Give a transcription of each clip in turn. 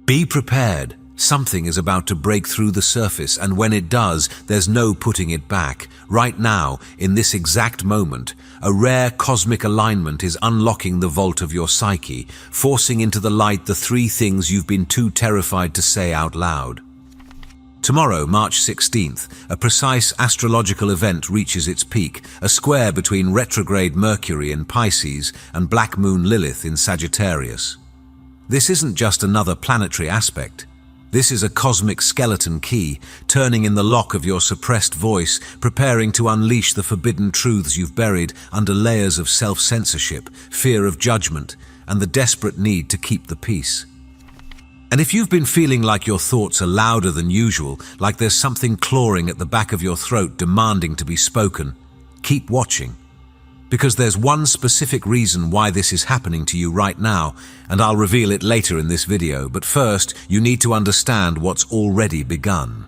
Be prepared. Something is about to break through the surface, and when it does, there's no putting it back. Right now, in this exact moment, a rare cosmic alignment is unlocking the vault of your psyche, forcing into the light the three things you've been too terrified to say out loud. Tomorrow, March 16th, a precise astrological event reaches its peak, a square between retrograde Mercury in Pisces and black moon Lilith in Sagittarius. This isn't just another planetary aspect. This is a cosmic skeleton key, turning in the lock of your suppressed voice, preparing to unleash the forbidden truths you've buried under layers of self-censorship, fear of judgment, and the desperate need to keep the peace. And if you've been feeling like your thoughts are louder than usual, like there's something clawing at the back of your throat demanding to be spoken, keep watching. Because there's one specific reason why this is happening to you right now, and I'll reveal it later in this video, but first, you need to understand what's already begun.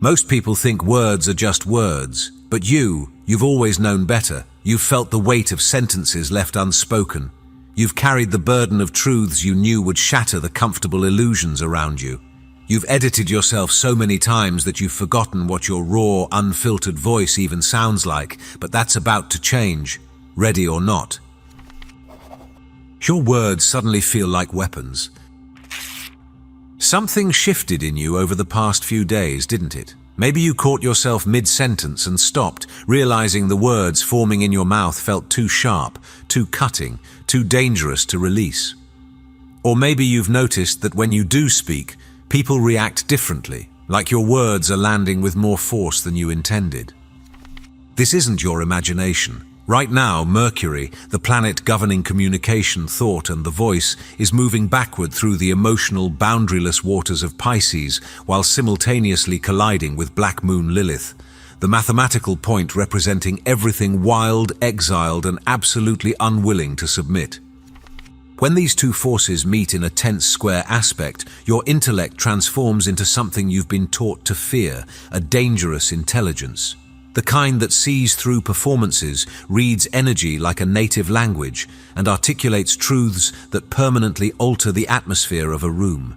Most people think words are just words, but you've always known better. You've felt the weight of sentences left unspoken. You've carried the burden of truths you knew would shatter the comfortable illusions around you. You've edited yourself so many times that you've forgotten what your raw, unfiltered voice even sounds like, but that's about to change, ready or not. Your words suddenly feel like weapons. Something shifted in you over the past few days, didn't it? Maybe you caught yourself mid-sentence and stopped, realizing the words forming in your mouth felt too sharp, too cutting, too dangerous to release. Or maybe you've noticed that when you do speak, people react differently, like your words are landing with more force than you intended. This isn't your imagination. Right now, Mercury, the planet governing communication, thought, and the voice, is moving backward through the emotional, boundaryless waters of Pisces while simultaneously colliding with black moon Lilith, the mathematical point representing everything wild, exiled, and absolutely unwilling to submit. When these two forces meet in a tense square aspect, your intellect transforms into something you've been taught to fear, a dangerous intelligence. The kind that sees through performances, reads energy like a native language, and articulates truths that permanently alter the atmosphere of a room.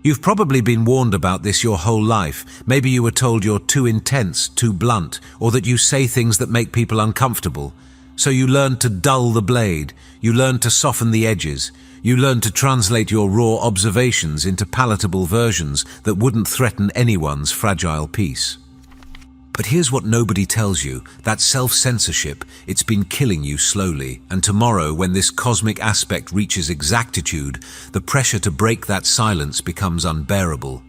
You've probably been warned about this your whole life. Maybe you were told you're too intense, too blunt, or that you say things that make people uncomfortable. So you learned to dull the blade, you learned to soften the edges, you learned to translate your raw observations into palatable versions that wouldn't threaten anyone's fragile peace. But here's what nobody tells you, that self-censorship, it's been killing you slowly, and tomorrow, when this cosmic aspect reaches exactitude, the pressure to break that silence becomes unbearable.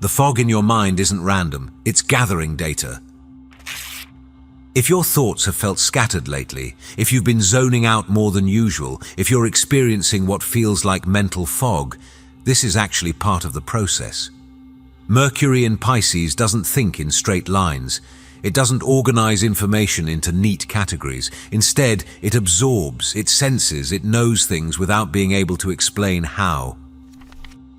The fog in your mind isn't random, it's gathering data. If your thoughts have felt scattered lately, if you've been zoning out more than usual, if you're experiencing what feels like mental fog, this is actually part of the process. Mercury in Pisces doesn't think in straight lines. It doesn't organize information into neat categories. Instead, it absorbs, it senses, it knows things without being able to explain how.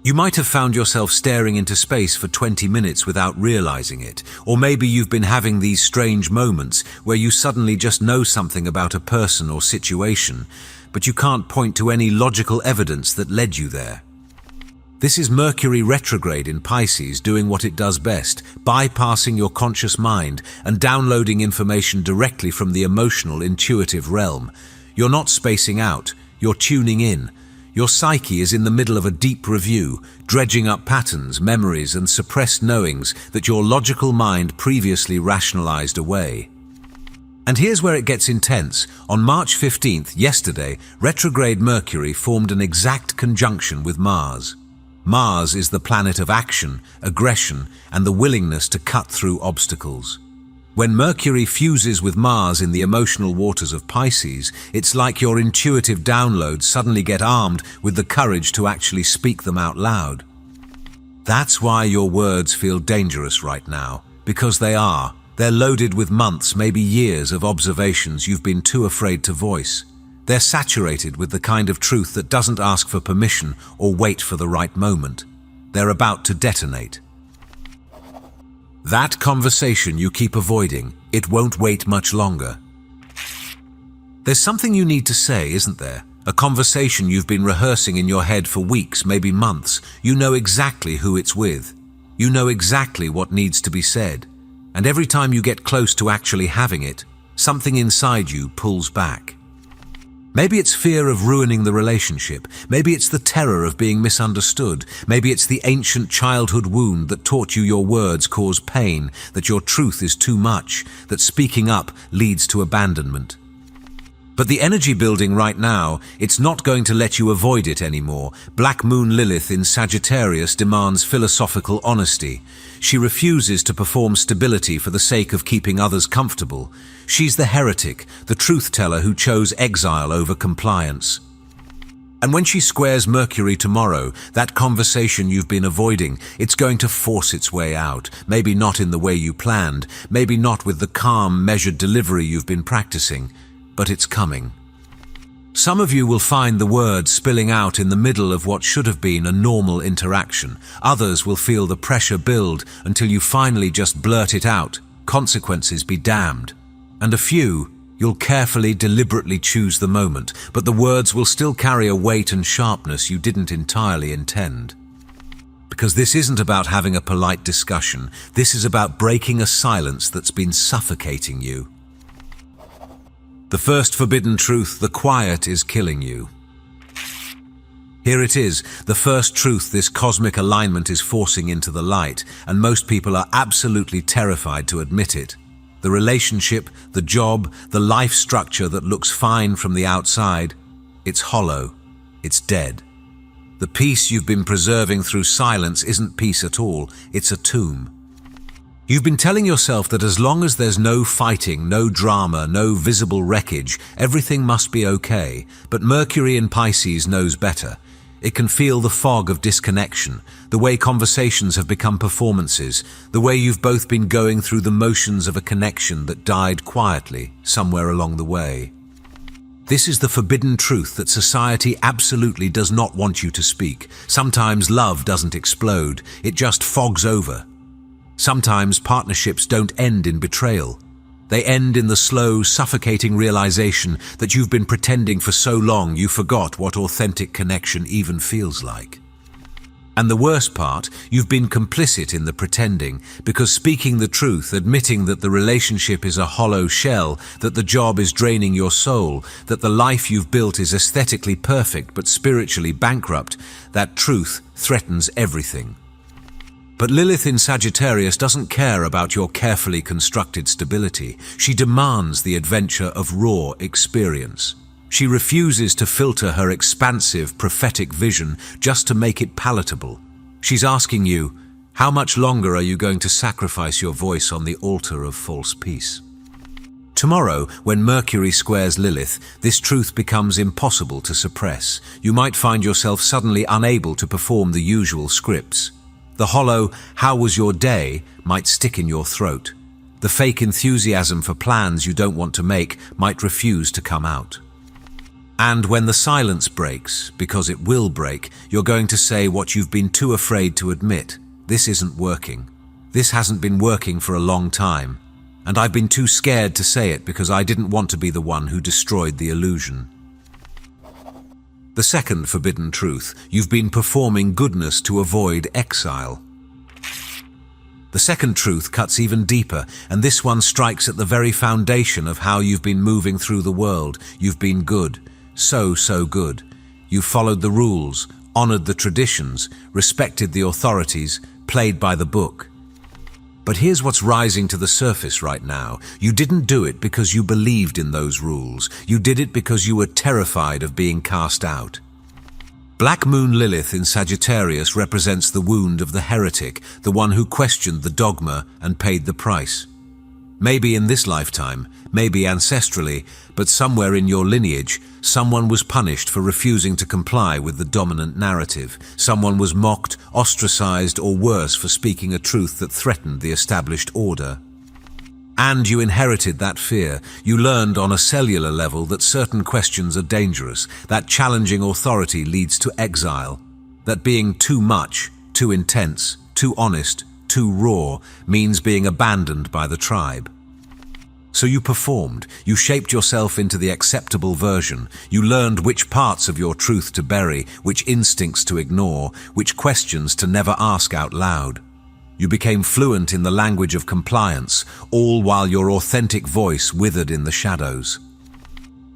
You might have found yourself staring into space for 20 minutes without realizing it, or maybe you've been having these strange moments where you suddenly just know something about a person or situation, but you can't point to any logical evidence that led you there. This is Mercury retrograde in Pisces doing what it does best, bypassing your conscious mind and downloading information directly from the emotional, intuitive realm. You're not spacing out, you're tuning in. Your psyche is in the middle of a deep review, dredging up patterns, memories, and suppressed knowings that your logical mind previously rationalized away. And here's where it gets intense. On March 15th, yesterday, retrograde Mercury formed an exact conjunction with Mars. Mars is the planet of action, aggression, and the willingness to cut through obstacles. When Mercury fuses with Mars in the emotional waters of Pisces, it's like your intuitive downloads suddenly get armed with the courage to actually speak them out loud. That's why your words feel dangerous right now, because they are. They're loaded with months, maybe years of observations you've been too afraid to voice. They're saturated with the kind of truth that doesn't ask for permission or wait for the right moment. They're about to detonate. That conversation you keep avoiding, it won't wait much longer. There's something you need to say, isn't there? A conversation you've been rehearsing in your head for weeks, maybe months. You know exactly who it's with. You know exactly what needs to be said. And every time you get close to actually having it, something inside you pulls back. Maybe it's fear of ruining the relationship. Maybe it's the terror of being misunderstood. Maybe it's the ancient childhood wound that taught you your words cause pain, that your truth is too much, that speaking up leads to abandonment. But the energy building right now, it's not going to let you avoid it anymore. Black Moon Lilith in Sagittarius demands philosophical honesty. She refuses to perform stability for the sake of keeping others comfortable. She's the heretic, the truth teller who chose exile over compliance. And when she squares Mercury tomorrow, that conversation you've been avoiding, it's going to force its way out. Maybe not in the way you planned, maybe not with the calm, measured delivery you've been practicing. But it's coming. Some of you will find the words spilling out in the middle of what should have been a normal interaction. Others will feel the pressure build until you finally just blurt it out. Consequences be damned. And a few, you'll carefully, deliberately choose the moment, but the words will still carry a weight and sharpness you didn't entirely intend. Because this isn't about having a polite discussion. This is about breaking a silence that's been suffocating you. The first forbidden truth, the quiet is killing you. Here it is, the first truth this cosmic alignment is forcing into the light, and most people are absolutely terrified to admit it. The relationship, the job, the life structure that looks fine from the outside, it's hollow, it's dead. The peace you've been preserving through silence isn't peace at all, it's a tomb. You've been telling yourself that as long as there's no fighting, no drama, no visible wreckage, everything must be okay. But Mercury in Pisces knows better. It can feel the fog of disconnection, the way conversations have become performances, the way you've both been going through the motions of a connection that died quietly somewhere along the way. This is the forbidden truth that society absolutely does not want you to speak. Sometimes love doesn't explode, it just fogs over. Sometimes partnerships don't end in betrayal. They end in the slow, suffocating realization that you've been pretending for so long you forgot what authentic connection even feels like. And the worst part, you've been complicit in the pretending, because speaking the truth, admitting that the relationship is a hollow shell, that the job is draining your soul, that the life you've built is aesthetically perfect but spiritually bankrupt, that truth threatens everything. But Lilith in Sagittarius doesn't care about your carefully constructed stability. She demands the adventure of raw experience. She refuses to filter her expansive, prophetic vision just to make it palatable. She's asking you, how much longer are you going to sacrifice your voice on the altar of false peace? Tomorrow, when Mercury squares Lilith, this truth becomes impossible to suppress. You might find yourself suddenly unable to perform the usual scripts. The hollow, "How was your day?" might stick in your throat. The fake enthusiasm for plans you don't want to make might refuse to come out. And when the silence breaks, because it will break, you're going to say what you've been too afraid to admit. This isn't working. This hasn't been working for a long time. And I've been too scared to say it because I didn't want to be the one who destroyed the illusion. The second forbidden truth, you've been performing goodness to avoid exile. The second truth cuts even deeper, and this one strikes at the very foundation of how you've been moving through the world. You've been good. So good. You've followed the rules, honored the traditions, respected the authorities, played by the book. But here's what's rising to the surface right now. You didn't do it because you believed in those rules. You did it because you were terrified of being cast out. Black Moon Lilith in Sagittarius represents the wound of the heretic, the one who questioned the dogma and paid the price. Maybe in this lifetime, maybe ancestrally, but somewhere in your lineage, someone was punished for refusing to comply with the dominant narrative. Someone was mocked, ostracized, or worse for speaking a truth that threatened the established order. And you inherited that fear. You learned on a cellular level that certain questions are dangerous, that challenging authority leads to exile, that being too much, too intense, too honest, too raw means being abandoned by the tribe. So you performed, you shaped yourself into the acceptable version, you learned which parts of your truth to bury, which instincts to ignore, which questions to never ask out loud. You became fluent in the language of compliance, all while your authentic voice withered in the shadows.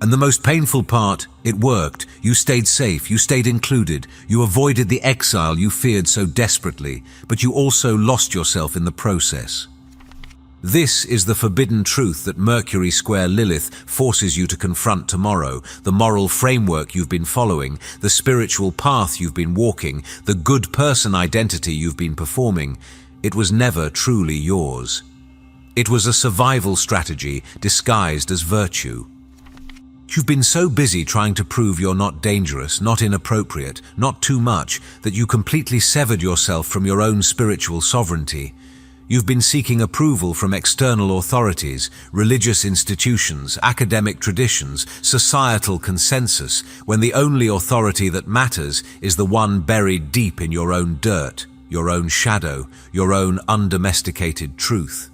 And the most painful part, it worked. You stayed safe, you stayed included, you avoided the exile you feared so desperately, but you also lost yourself in the process. This is the forbidden truth that Mercury square Lilith forces you to confront tomorrow, the moral framework you've been following, the spiritual path you've been walking, the good person identity you've been performing. It was never truly yours. It was a survival strategy disguised as virtue. You've been so busy trying to prove you're not dangerous, not inappropriate, not too much, that you completely severed yourself from your own spiritual sovereignty. You've been seeking approval from external authorities, religious institutions, academic traditions, societal consensus, when the only authority that matters is the one buried deep in your own dirt, your own shadow, your own undomesticated truth.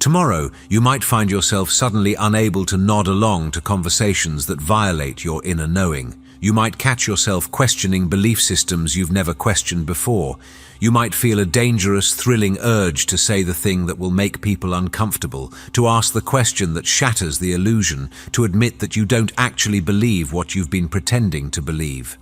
Tomorrow, you might find yourself suddenly unable to nod along to conversations that violate your inner knowing. You might catch yourself questioning belief systems you've never questioned before. You might feel a dangerous, thrilling urge to say the thing that will make people uncomfortable, to ask the question that shatters the illusion, to admit that you don't actually believe what you've been pretending to believe.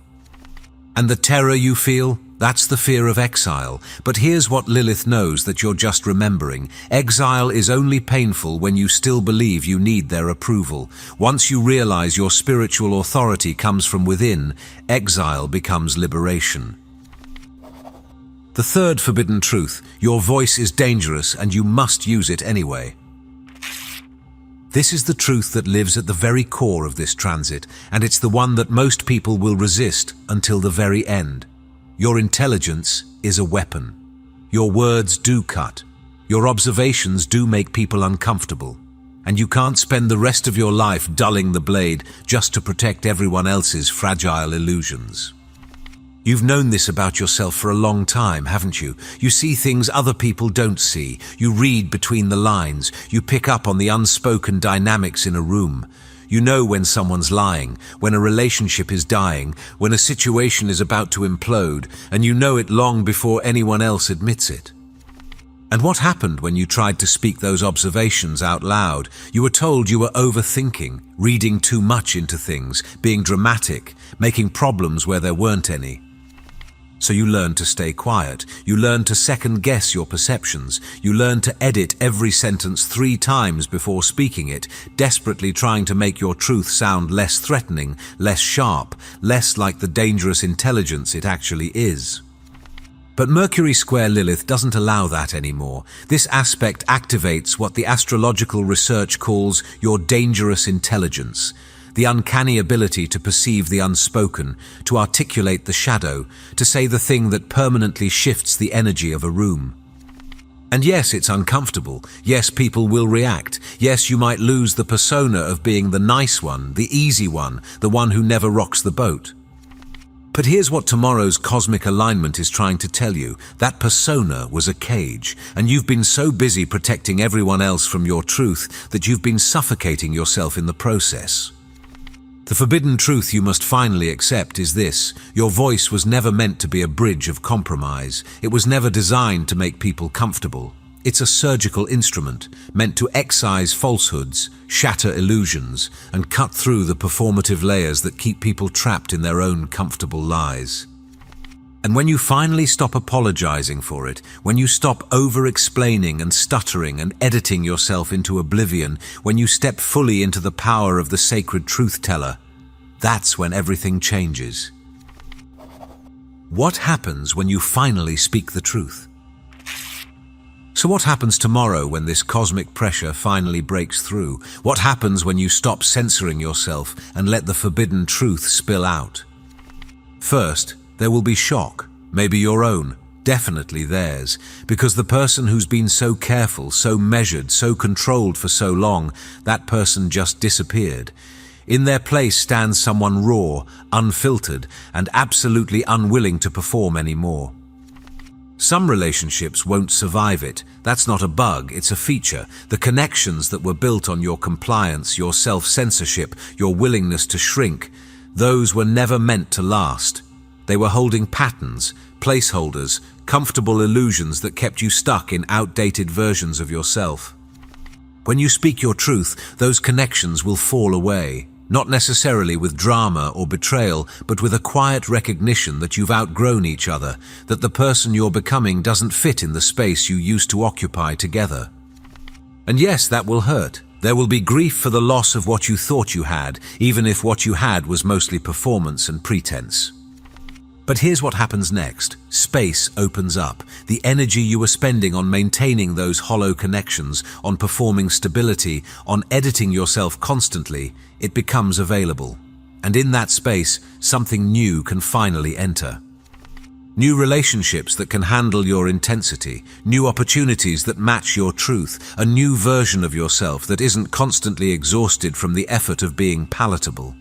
And the terror you feel? That's the fear of exile. But here's what Lilith knows that you're just remembering. Exile is only painful when you still believe you need their approval. Once you realize your spiritual authority comes from within, exile becomes liberation. The third forbidden truth: your voice is dangerous and you must use it anyway. This is the truth that lives at the very core of this transit, and it's the one that most people will resist until the very end. Your intelligence is a weapon. Your words do cut. Your observations do make people uncomfortable. And you can't spend the rest of your life dulling the blade just to protect everyone else's fragile illusions. You've known this about yourself for a long time, haven't you? You see things other people don't see. You read between the lines. You pick up on the unspoken dynamics in a room. You know when someone's lying, when a relationship is dying, when a situation is about to implode, and you know it long before anyone else admits it. And what happened when you tried to speak those observations out loud? You were told you were overthinking, reading too much into things, being dramatic, making problems where there weren't any. So you learned to stay quiet. You learned to second-guess your perceptions. You learned to edit every sentence 3 times before speaking it, desperately trying to make your truth sound less threatening, less sharp, less like the dangerous intelligence it actually is. But Mercury square Lilith doesn't allow that anymore. This aspect activates what the astrological research calls your dangerous intelligence. The uncanny ability to perceive the unspoken, to articulate the shadow, to say the thing that permanently shifts the energy of a room. And yes, it's uncomfortable. Yes, people will react. Yes, you might lose the persona of being the nice one, the easy one, the one who never rocks the boat. But here's what tomorrow's cosmic alignment is trying to tell you. That persona was a cage, and you've been so busy protecting everyone else from your truth that you've been suffocating yourself in the process. The forbidden truth you must finally accept is this: your voice was never meant to be a bridge of compromise. It was never designed to make people comfortable. It's a surgical instrument, meant to excise falsehoods, shatter illusions, and cut through the performative layers that keep people trapped in their own comfortable lies. And when you finally stop apologizing for it, when you stop over-explaining and stuttering and editing yourself into oblivion, when you step fully into the power of the sacred truth-teller, that's when everything changes. What happens when you finally speak the truth? So what happens tomorrow when this cosmic pressure finally breaks through? What happens when you stop censoring yourself and let the forbidden truth spill out? First, there will be shock, maybe your own, definitely theirs, because the person who's been so careful, so measured, so controlled for so long, that person just disappeared. In their place stands someone raw, unfiltered, and absolutely unwilling to perform anymore. Some relationships won't survive it. That's not a bug, it's a feature. The connections that were built on your compliance, your self-censorship, your willingness to shrink, those were never meant to last. They were holding patterns, placeholders, comfortable illusions that kept you stuck in outdated versions of yourself. When you speak your truth, those connections will fall away. Not necessarily with drama or betrayal, but with a quiet recognition that you've outgrown each other, that the person you're becoming doesn't fit in the space you used to occupy together. And yes, that will hurt. There will be grief for the loss of what you thought you had, even if what you had was mostly performance and pretense. But here's what happens next. Space opens up. The energy you were spending on maintaining those hollow connections, on performing stability, on editing yourself constantly, it becomes available. And in that space, something new can finally enter. New relationships that can handle your intensity, new opportunities that match your truth, a new version of yourself that isn't constantly exhausted from the effort of being palatable.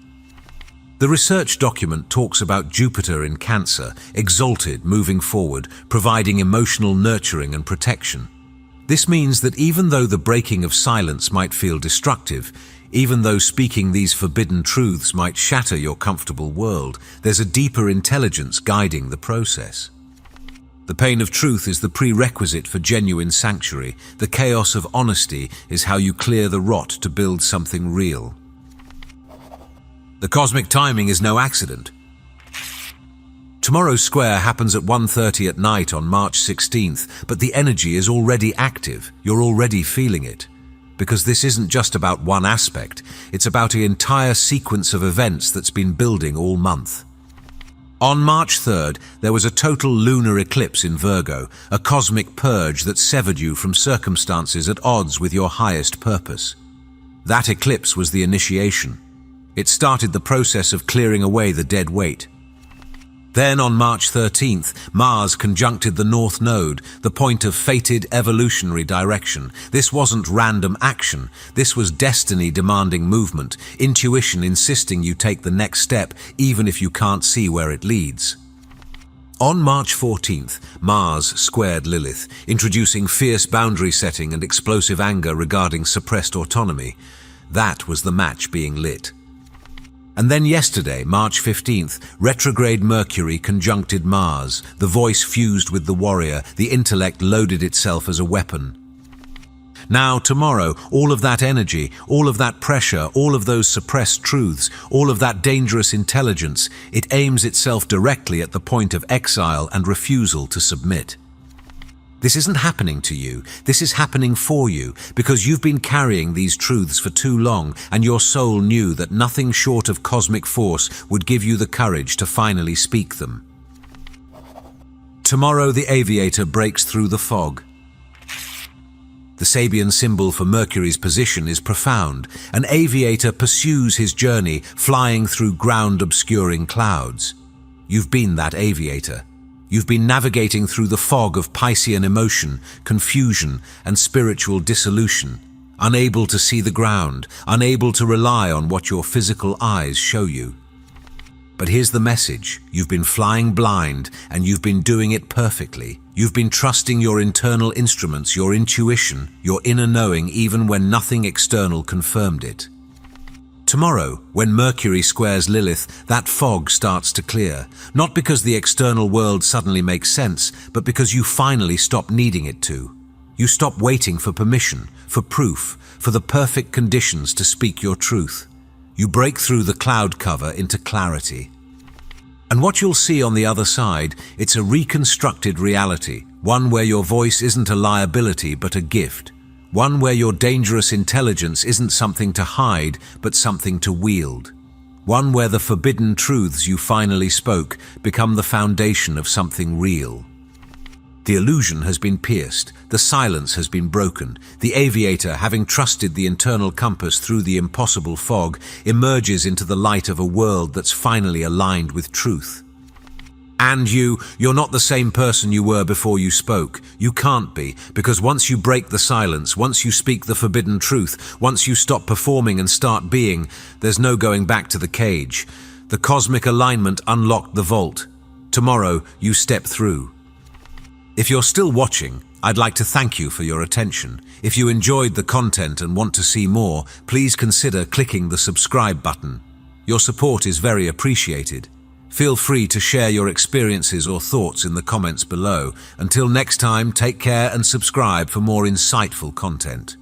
The research document talks about Jupiter in Cancer, exalted, moving forward, providing emotional nurturing and protection. This means that even though the breaking of silence might feel destructive, even though speaking these forbidden truths might shatter your comfortable world, there's a deeper intelligence guiding the process. The pain of truth is the prerequisite for genuine sanctuary. The chaos of honesty is how you clear the rot to build something real. The cosmic timing is no accident. Tomorrow's square happens at 1:30 at night on March 16th, but the energy is already active. You're already feeling it. Because this isn't just about one aspect, it's about an entire sequence of events that's been building all month. On March 3rd, there was a total lunar eclipse in Virgo, a cosmic purge that severed you from circumstances at odds with your highest purpose. That eclipse was the initiation. It started the process of clearing away the dead weight. Then on March 13th, Mars conjuncted the North Node, the point of fated evolutionary direction. This wasn't random action. This was destiny demanding movement, intuition insisting you take the next step, even if you can't see where it leads. On March 14th, Mars squared Lilith, introducing fierce boundary setting and explosive anger regarding suppressed autonomy. That was the match being lit. And then yesterday, March 15th, retrograde Mercury conjuncted Mars, the voice fused with the warrior, the intellect loaded itself as a weapon. Now, tomorrow, all of that energy, all of that pressure, all of those suppressed truths, all of that dangerous intelligence, it aims itself directly at the point of exile and refusal to submit. This isn't happening to you, this is happening for you, because you've been carrying these truths for too long and your soul knew that nothing short of cosmic force would give you the courage to finally speak them. Tomorrow the aviator breaks through the fog. The Sabian symbol for Mercury's position is profound. An aviator pursues his journey, flying through ground-obscuring clouds. You've been that aviator. You've been navigating through the fog of Piscean emotion, confusion, and spiritual dissolution, unable to see the ground, unable to rely on what your physical eyes show you. But here's the message. You've been flying blind, and you've been doing it perfectly. You've been trusting your internal instruments, your intuition, your inner knowing, even when nothing external confirmed it. Tomorrow, when Mercury squares Lilith, that fog starts to clear, not because the external world suddenly makes sense, but because you finally stop needing it to. You stop waiting for permission, for proof, for the perfect conditions to speak your truth. You break through the cloud cover into clarity. And what you'll see on the other side, it's a reconstructed reality, one where your voice isn't a liability but a gift. One where your dangerous intelligence isn't something to hide, but something to wield. One where the forbidden truths you finally spoke become the foundation of something real. The illusion has been pierced, the silence has been broken. The aviator, having trusted the internal compass through the impossible fog, emerges into the light of a world that's finally aligned with truth. And you're not the same person you were before you spoke. You can't be, because once you break the silence, once you speak the forbidden truth, once you stop performing and start being, there's no going back to the cage. The cosmic alignment unlocked the vault. Tomorrow, you step through. If you're still watching, I'd like to thank you for your attention. If you enjoyed the content and want to see more, please consider clicking the subscribe button. Your support is very appreciated. Feel free to share your experiences or thoughts in the comments below. Until next time, take care and subscribe for more insightful content.